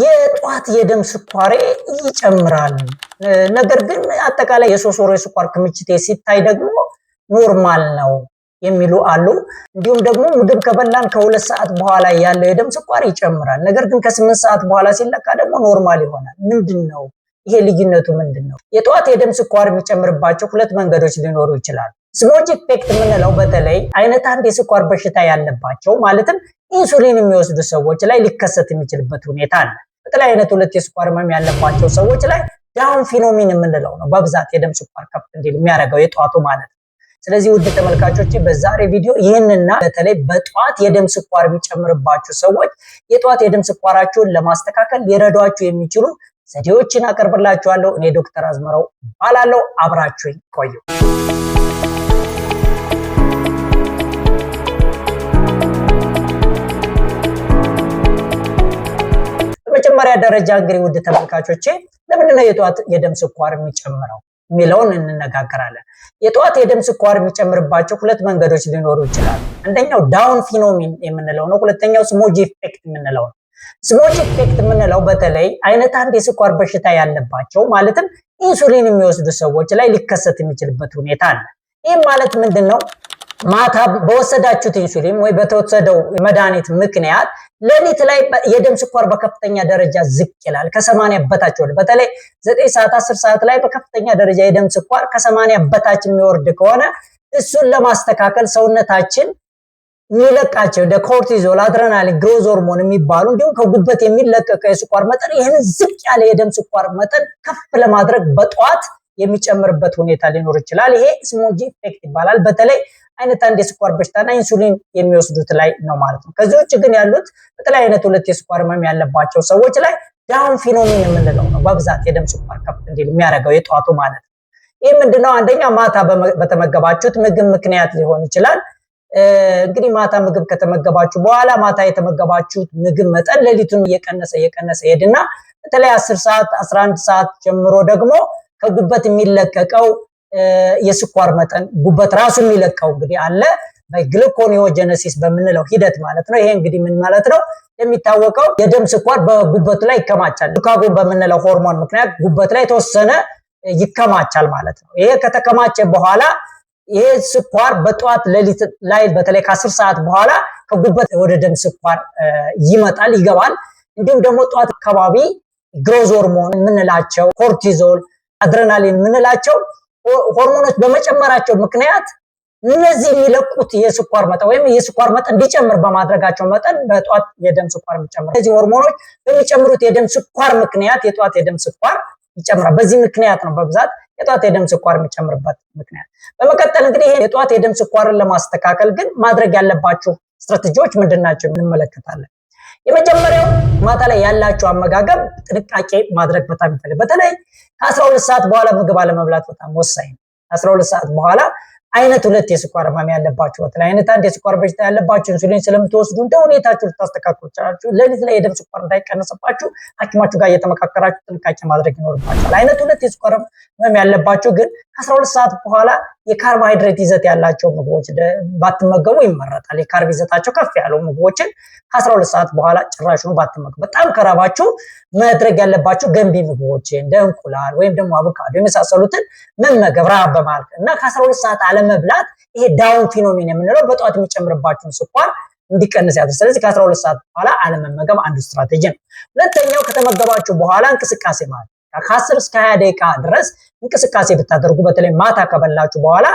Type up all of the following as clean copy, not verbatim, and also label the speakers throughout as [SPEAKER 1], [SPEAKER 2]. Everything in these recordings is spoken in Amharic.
[SPEAKER 1] የጧት የደም ስኳሬ ይጨምራል። ነገር ግን አጠቃላይ የሶስት ወር የስኳር ክምችቴ ሲታይ ደግሞ ኖርማል ነው የሚሉ አሉ። እንዲሁም ደግሞ ምግብ ከበላን ከ2 ሰዓት በኋላ ያለው የደም ስኳር ይጨምራል። ነገር ግን ከ8 ሰዓት በኋላ ሲለካ ደግሞ ኖርማል ይሆናል። ምንድነው ይሄ ልዩነቱ ምንድነው? የጧት የደም ስኳር የሚጨምርባቸው 2 መንገዶች ሊኖሩ ይችላሉ። ስሞጅ ኢፌክት የምንለው በተለይ አይነት 1 የስኳር በሽታ ያለባቸው ማለትም ኢንሱሊን የሚወስዱ ሰዎች ላይ ሊከሰት የሚችልበት ሁኔታ አለ። በተለይ አይነት 2 የስኳር ህመም ያለባቸው ሰዎች ላይ ዳውን ፊኖሚን የምንለው ነው በብዛት የደም ስኳር ከፍ እንዲል የሚያደርገው የጧቱ ማለት ነው። ስለዚህ ውድ ተመልካቾች በዛሬ ቪዲዮ ይህንና በተለይ በጧት የደም ስኳር የሚጨምርባቸው ሰዎች የጧት የደም ስኳራቸውን ለማስተካከል ሊረዷቸው የሚችሉ ዘዴዎችን አቀርብላችኋለሁ። እኔ ዶክተር አዝመራው ባላለው አብራችሁኝ ቆዩ። በመጀመሪያ ደረጃ እንግዲህ ውድ ተመልካቾቼ ለምንድነው የጧት የደም ስኳር የሚጨምረው ሚለውን እንነጋገራለን። የጧት የደም ስኳር የሚጨምርባቸው 2 መንገዶች ሊኖሩ ይችላሉ። አንደኛው ዳውን ፊኖሚን የምንለው ነው። ሁለተኛው ስሞጅ ኢፌክት የምንለው ነው። ስሞጅ ኢፌክት የምንለው በተለይ አይነት 1 የስኳር በሽታ ያለባቸው ማለትም ኢንሱሊን የሚወስዱ ሰዎች ላይ ሊከሰት የሚችልበት ሁኔታ አለ። ይህ ማለት ምንድነው? ማታ በወሰዳችሁት ኢንሱሊን ወይ በተወሰደው መድኃኒት ምክንያት ሌሊት ላይ የደም ስኳር በከፍተኛ ደረጃ ዝቅ ይላል። ከ80 በታች ወደ በተለይ 9 ሰዓት 10 ሰዓት ላይ በከፍተኛ ደረጃ የደም ስኳር ከ80 በታች የሚወርድ ከሆነ እሱን ለማስተካከል ሰውነታችን የሚለቃቸው እንደ ኮርቲዞል፣ አድሬናሊን፣ ግሮዝ ሆርሞን የሚባሉ እንዲሁም ከጉበት የሚለቀቀው የስኳር መጠን ይህን ዝቅ ያለ የደም ስኳር መጠን ከፍ ለማድረግ በጧት የሚጨምርበት ሁኔታ ሊኖር ይችላል። ይሄ ስሞጅ ኢፌክት ይባላል። በተለይ አይነት 1 የስኳር በሽታና ኢንሱሊን የሚወስዱት ላይ ነው ማለት ነው። ከዚህ ውጭ ግን ያሉት በተለይ አይነት 2 የስኳር ህመም ያለባቸው ሰዎች ላይ ዳውን ፊኖሚን የምንለው ነው በብዛት የደም ስኳር ከፍ እንዲል የሚያደርገው የጧቱ ማለት ነው። ይህ ምንድነው? አንደኛ ማታ በተመገባችሁት ምግብ ምክንያት ሊሆን ይችላል። እንግዲህ ማታ ምግብ ከተመገባችሁ በኋላ ማታ የተመገባችሁት ምግብ መጠን ሌሊቱን እየቀነሰ ሄድና በተለይ 10 ሰዓት 11 ሰዓት ጀምሮ ደግሞ ከጉበት የሚለቀቀው የስኳር መጠን ጉበት ራሱ የሚለቀው እንግዲህ አለ በግሉኮኒዮጀነሲስ በምንለው ሂደት ማለት ነው። ይሄ እንግዲህ ምን ማለት ነው? የሚታወቀው የደም ስኳር በጉበቱ ላይ ይከማቻል። ግሉካጎን በምንለው ሆርሞን ምክንያት ጉበት ላይ ተወሰነ ይከማቻል ማለት ነው። ይሄ ከተከማቸ በኋላ ይሄ ስኳር በጧት ሌሊት ላይ በተለይ ከ10 ሰዓት በኋላ ከጉበት ወደ ደም ስኳር ይገባል። እንዲሁም ደግሞ ጧት አካባቢ ግሮዝ ሆርሞን የምንላቸው ኮርቲዞል፣ አድሬናሊን የምንላቸው ሆርሞኖች በመጨመራቸው ምክንያት እነዚህ የሚለቁት የስኳር መጠን ወይም የስኳር መጠን እንዲጨምር በማድረጋቸው መጠን በጧት የደም ስኳር የሚጨምር እነዚህ ሆርሞኖች በሚጨምሩት የደም ስኳር ምክንያት የጧት የደም ስኳር ይጨምራል። በዚህ ምክንያት ነው በብዛት የጧት የደም ስኳር የሚጨምርበት ምክንያት። በመቀጠል እንግዲህ ይሄ የጧት የደም ስኳርን ለማስተካከል ግን ማድረግ ያለባችሁ ስትራቴጂዎች ምንድናቸው እንመለከታለን። የመጀመሪያው ማታ ላይ ያላችሁ አመጋገብ ጥንቃቄ ማድረግ በጣም ይፈልጋል። በተለይ ከ12 ሰዓት በኋላ ምግብ አለመብላት በጣም ወሳኝ ነው። 12 ሰዓት በኋላ አይነት 2 የስኳር ህመም ያለባችሁ በተለይ አይነት 1 የስኳር በሽታ ያለባችሁ ኢንሱሊን ስለምትወስዱ እንደ ሁኔታችሁ ልታስተካክሉ ትችላላችሁ። ሌሊት ላይ የደም ስኳር እንዳይቀነስባችሁ ሐኪማችሁ ጋር እየተመካከራችሁ ጥንቃቄ ማድረግ ይኖርባችኋል። አይነት 2 የስኳር ህመም ያለባችሁ ግን ከ12 ሰዓት በኋላ የካርቦሃይድሬት ይዘት ያላቸው ምግቦች ባትመገቡ ይመረጣል። የካርብ ይዘታቸው ከፍ ያለው ምግቦችን ከ12 ሰዓት በኋላ ጭራሹን ባትመገቡ። በጣም ከራባችሁ ማድረግ ያለባችሁ ገንቢ ምግቦች እንደ እንቁላል ወይም ደግሞ አቮካዶ የመሳሰሉትን መመገብ ረሃብ በማለት እና ከ12 ሰዓት አለመብላት ይሄ ዳውን ፊኖሚን የምንለው በጧት የሚጨምርባችሁን ስኳር እንዲቀንስ ያደርጋል። ስለዚህ ከ12 ሰዓት በኋላ አለመመገብ አንዱ ስትራቴጂ ነው። ሁለተኛው ከተመገባችሁ በኋላ እንቅስቃሴ ማለት ከ10 እስከ 20 ደቂቃ ድረስ እንቅስቃሴ ብታደርጉ በተለይ ማታ ከበላችሁ በኋላ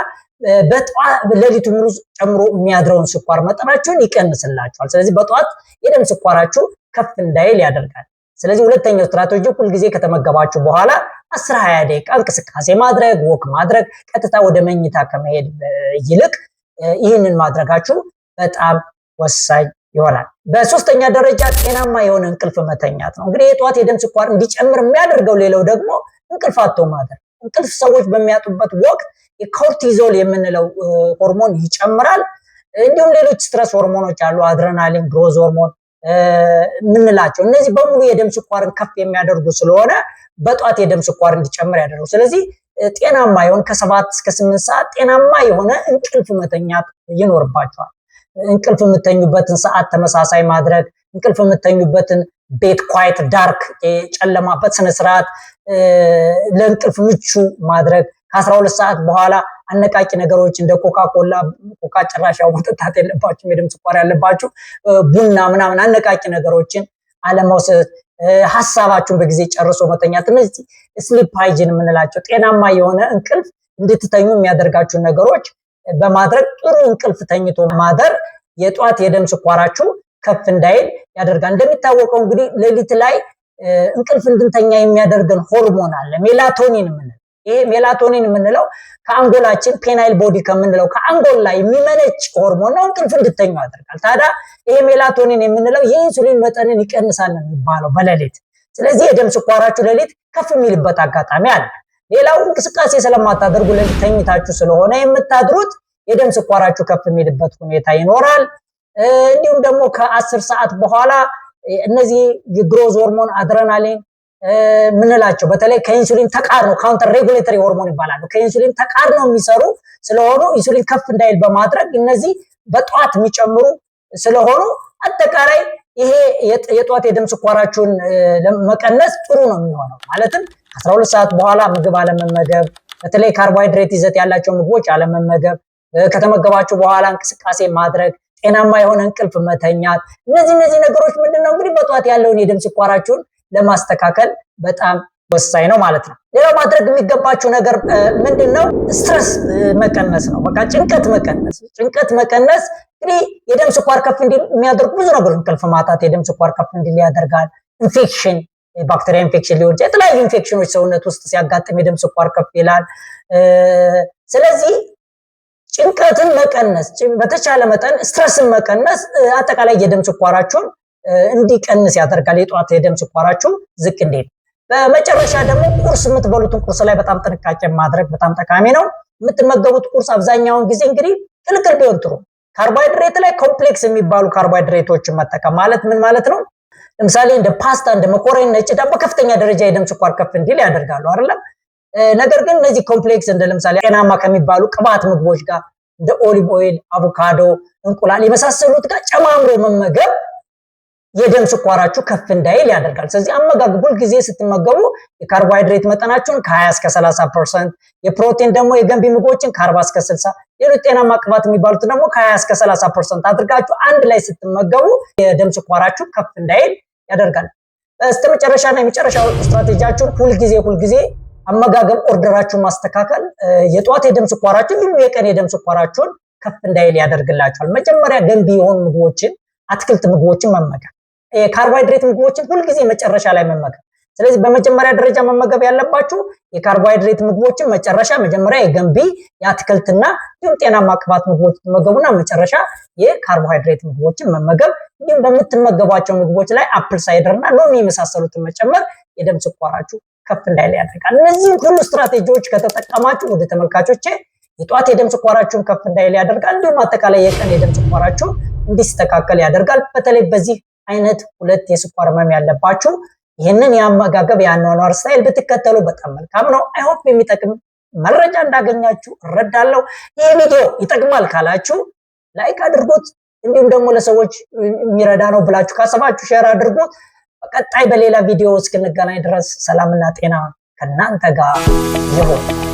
[SPEAKER 1] ሌሊቱ ሙሉ ጨምሮ የሚያድረውን ስኳር መጠናችሁን ይቀንስላችኋል። ስለዚህ በጧት የደም ስኳራችሁ ከፍ እንዳይል ያደርጋል። ስለዚህ ሁለተኛው ስትራቴጂ ሁል ጊዜ ከተመገባችሁ በኋላ 10-20 ደቂቃ እንቅስቃሴ ማድረግ፣ ወክ ማድረግ ቀጥታ ወደ መኝታ ከመሄድ ይልቅ ይህንን ማድረጋችሁ በጣም ወሳኝ ይሆናል። በሶስተኛ ደረጃ ጤናማ የሆነ እንቅልፍ መተኛት ነው። እንግዲህ የጧት የደም ስኳር እንዲጨምር የሚያደርገው ሌላው ደግሞ እንቅልፍ አጥቶ ማደር። እንቅልፍ ሰዎች በሚያጡበት ወቅት የኮርቲዞል የምንለው ሆርሞን ይጨምራል። እንዲሁም ሌሎች ስትረስ ሆርሞኖች አሉ፣ አድሬናሊን፣ ግሮዝ ሆርሞን ምንላቸው። እነዚህ በሙሉ የደም ስኳርን ከፍ የሚያደርጉ ስለሆነ በጧት የደም ስኳር እንዲጨምር ያደርጉ። ስለዚህ ጤናማ የሆነ ከ7 እስከ 8 ሰዓት ጤናማ የሆነ እንቅልፍ መተኛት ይኖርባቸዋል። እንቅልፍ የምተኙበትን ሰዓት ተመሳሳይ ማድረግ፣ እንቅልፍ የምተኙበትን ቤት ኳይት ዳርክ ጨለማበት ስነ ስርዓት ለእንቅልፍ ምቹ ማድረግ ከ12 ሰዓት በኋላ አነቃቂ ነገሮች እንደ ኮካ ጭራሽ ያው መጠጣት የለባችሁ የደም ስኳር ያለባችሁ ቡና ምናምን አነቃቂ ነገሮችን አለመውሰድ ሐሳባችሁን በጊዜ ጨርሶ መተኛት እነዚህ ስሊፕ ሃይጂን የምንላቸው ጤናማ የሆነ እንቅልፍ እንድትተኙ የሚያደርጋችሁ ነገሮች በማድረግ ጥሩ እንቅልፍ ተኝቶ ማደር የጧት የደም ስኳራችሁ ከፍ እንዳይል ያደርጋል። እንደሚታወቀው እንግዲህ ሌሊት ላይ እንቅልፍ እንድንተኛ የሚያደርገን ሆርሞን አለ ሜላቶኒን የምንለው። ይሄ ሜላቶኒን የምንለው ከአንጎላችን ፔናይል ቦዲ ከምንለው ከአንጎል ላይ የሚመነጭ ሆርሞን ነው፣ እንቅልፍ እንድተኙ ያደርጋል። ታዲያ ይሄ ሜላቶኒን የምንለው የኢንሱሊን መጠንን ይቀንሳል ነው የሚባለው በሌሊት። ስለዚህ የደም ስኳራችሁ ሌሊት ከፍ የሚልበት አጋጣሚ አለ። ሌላው እንቅስቃሴ ስለማታደርጉ ሌሊት ተኝታችሁ ስለሆነ የምታድሩት የደም ስኳራችሁ ከፍ የሚልበት ሁኔታ ይኖራል። እንዲሁም ደግሞ ከ10 ሰዓት በኋላ እነዚህ የግሮዝ ሆርሞን አድሬናሊን ምንላቸው በተለይ ከኢንሱሊን ተቃርኖ ካውንተር ሬጉሌተሪ ሆርሞን ይባላሉ። ከኢንሱሊን ተቃርኖ የሚሰሩ ስለሆኑ ኢንሱሊን ከፍ እንዳይል በማድረግ እነዚህ በጧት የሚጨምሩ ስለሆኑ አጠቃላይ ይሄ የጧት የደም ስኳራችሁን ለመቀነስ ጥሩ ነው የሚሆነው። ማለትም 12 ሰዓት በኋላ ምግብ አለመመገብ፣ በተለይ ካርቦሃይድሬት ይዘት ያላቸው ምግቦች አለመመገብ፣ ከተመገባችሁ በኋላ እንቅስቃሴ ማድረግ፣ ጤናማ የሆነ እንቅልፍ መተኛት፣ እነዚህ ነገሮች ምንድነው እንግዲህ በጧት ያለውን የደም ስኳራችሁን ለማስተካከል በጣም ወሳኝ ነው ማለት ነው። ሌላው ማድረግ የሚገባችሁ ነገር ምንድነው? ስትረስ መቀነስ ነው። በቃ ጭንቀት መቀነስ እንግዲህ የደም ስኳር ከፍ እንዲል የሚያደርጉ ብዙ ነገሮች እንቅልፍ ማጣት የደም ስኳር ከፍ እንዲል ያደርጋል። ኢንፌክሽን ባክቴሪያ ኢንፌክሽን ሊሆን ይችላል። የተለያዩ ኢንፌክሽኖች ሰውነት ውስጥ ሲያጋጥም የደም ስኳር ከፍ ይላል። ስለዚህ ጭንቀትን መቀነስ በተቻለ መጠን ስትረስን መቀነስ አጠቃላይ የደም ስኳራችሁን እንዲቀንስ ያደርጋል። የጧት የደም ስኳራችሁ ዝቅ እንዲል። በመጨረሻ ደግሞ ቁርስ የምትበሉትን ቁርስ ላይ በጣም ጥንቃቄ ማድረግ በጣም ጠቃሚ ነው። የምትመገቡት ቁርስ አብዛኛውን ጊዜ እንግዲህ ቅልቅል ቢሆን ጥሩ። ካርቦሃይድሬት ላይ ኮምፕሌክስ የሚባሉ ካርቦሃይድሬቶችን መጠቀም ማለት ምን ማለት ነው? ለምሳሌ እንደ ፓስታ እንደ መኮረኒ ነጭ ዳቦ ከፍተኛ ደረጃ የደም ስኳር ከፍ እንዲል ያደርጋሉ አይደለም? ነገር ግን እነዚህ ኮምፕሌክስ እንደ ለምሳሌ ጤናማ ከሚባሉ ቅባት ምግቦች ጋር እንደ ኦሊቭ ኦይል፣ አቮካዶ፣ እንቁላል የመሳሰሉት ጋር ጨማምሮ መመገብ የደም ስኳራችሁ ከፍ እንዳይል ያደርጋል። ስለዚህ አመጋገብ ሁል ጊዜ ስትመገቡ የካርቦሃይድሬት መጠናችሁን ከ20 እስከ 30%፣ የፕሮቲን ደግሞ የገንቢ ምግቦችን ከ40 እስከ 60፣ ሌሎች ጤናማ ቅባት የሚባሉት ደግሞ ከ20 እስከ 30% አድርጋችሁ አንድ ላይ ስትመገቡ የደም ስኳራችሁ ከፍ እንዳይል ያደርጋል። በስተመጨረሻና የመጨረሻው ስትራቴጂያችሁን ሁልጊዜ አመጋገብ ኦርደራችሁን ማስተካከል የጧት የደም ስኳራችሁን ሁሉ የቀን የደም ስኳራችሁን ከፍ እንዳይል ያደርግላችኋል። መጀመሪያ ገንቢ የሆኑ ምግቦችን አትክልት ምግቦችን መመገብ፣ የካርቦሃይድሬት ምግቦችን ሁልጊዜ መጨረሻ ላይ መመገብ። ስለዚህ በመጀመሪያ ደረጃ መመገብ ያለባችሁ የካርቦሃይድሬት ምግቦችን መጀመሪያ የገንቢ የአትክልትና እንዲሁም ጤናማ ቅባት ምግቦች መመገቡና መጨረሻ የካርቦሃይድሬት ምግቦችን መመገብ። እንዲሁም በምትመገቧቸው ምግቦች ላይ አፕል ሳይደርና ሎሚ የመሳሰሉትን መጨመር የደም ስኳራችሁ ከፍ እንዳይል ያደርጋል። እነዚህ ሁሉ ስትራቴጂዎች ከተጠቀማችሁ ወደ ተመልካቾቼ የጧት የደም ስኳራችሁን ከፍ እንዳይል ያደርጋል። እንዲሁም አጠቃላይ የቀን የደም ስኳራችሁ እንዲስተካከል ያደርጋል። በተለይ በዚህ አይነት ሁለት የስኳር ህመም ያለባችሁ ይህንን የአመጋገብ የአኗኗር ስታይል ብትከተሉ በጣም መልካም ነው። አይሆፕ የሚጠቅም መረጃ እንዳገኛችሁ እረዳለሁ። ይህ ቪዲዮ ይጠቅማል ካላችሁ ላይክ አድርጉት። እንዲሁም ደግሞ ለሰዎች የሚረዳ ነው ብላችሁ ካሰባችሁ ሼር አድርጉት። በቀጣይ በሌላ ቪዲዮ እስክንገናኝ ድረስ ሰላምና ጤና ከእናንተ ጋር ይሁን።